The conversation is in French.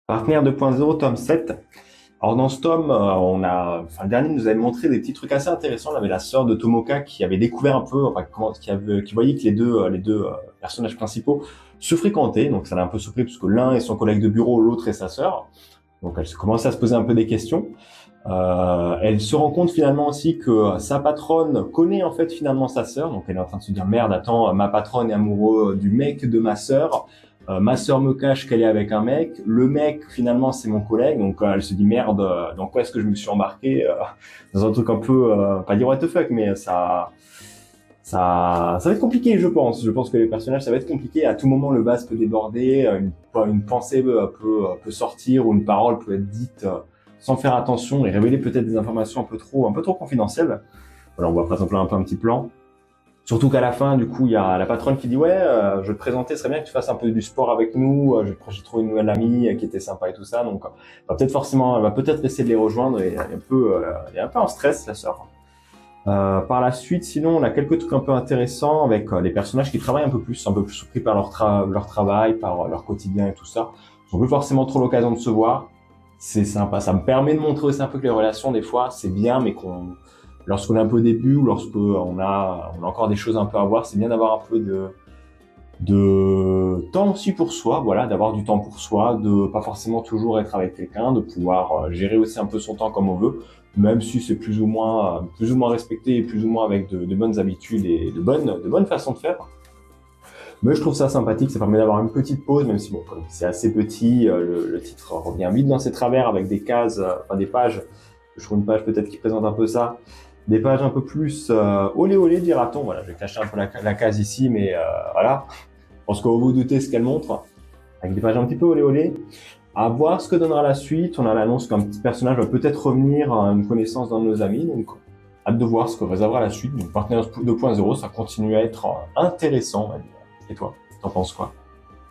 Partenaire 2.0, tome 7. Alors dans ce tome, le dernier nous avait montré des petits trucs assez intéressants. On avait la sœur de Tomoka qui avait découvert un peu, qui voyait que les deux personnages principaux se fréquentaient. Donc ça l'a un peu surpris parce que l'un est son collègue de bureau, l'autre est sa sœur. Donc elle commence à se poser un peu des questions. Elle se rend compte finalement aussi que sa patronne connaît en fait finalement sa sœur. Donc elle est en train de se dire merde, attends, ma patronne est amoureux du mec de ma sœur. Ma sœur me cache qu'elle est avec un mec. Le mec finalement c'est mon collègue. Donc elle se dit merde, dans quoi est-ce que je me suis embarqué dans un truc un peu pas dire what the fuck, mais ça va être compliqué, je pense. Je pense que les personnages, ça va être compliqué. À tout moment, le vase peut déborder, une pensée peut sortir ou une parole peut être dite sans faire attention et révéler peut-être des informations un peu trop confidentielles. Voilà, on voit par exemple là un petit plan. Surtout qu'à la fin, du coup, il y a la patronne qui dit ouais, je vais te présenter, ce serait bien que tu fasses un peu du sport avec nous. J'ai trouvé une nouvelle amie qui était sympa et tout ça, donc elle va peut-être essayer de les rejoindre et elle est un peu en stress la sœur. Par la suite, sinon, on a quelques trucs un peu intéressants avec les personnages qui travaillent un peu plus surpris par leur travail, par leur quotidien et tout ça. Ils n'ont plus forcément trop l'occasion de se voir. C'est sympa. Ça me permet de montrer aussi un peu que les relations, des fois, c'est bien, mais lorsqu'on est un peu au début ou on a encore des choses un peu à voir, c'est bien d'avoir un peu de temps aussi pour soi, voilà, d'avoir du temps pour soi, de pas forcément toujours être avec quelqu'un, de pouvoir gérer aussi un peu son temps comme on veut, même si c'est plus ou moins respecté et plus ou moins avec de bonnes habitudes et de bonnes façons de faire. Mais je trouve ça sympathique, ça permet d'avoir une petite pause, même si bon, comme c'est assez petit, le titre revient vite dans ses travers avec des cases, des pages. Je trouve une page peut-être qui présente un peu ça, des pages un peu plus olé olé dira-t-on. Voilà, je vais cacher un peu la case ici, mais voilà. Je pense qu'on va vous douter ce qu'elle montre, avec des pages un petit peu olé olé. À voir ce que donnera la suite. On a l'annonce qu'un petit personnage va peut-être revenir à une connaissance d'un de nos amis, donc hâte de voir ce que réservera la suite. Donc Partenaire 2.0, ça continue à être intéressant, on va dire. Et toi, t'en penses quoi?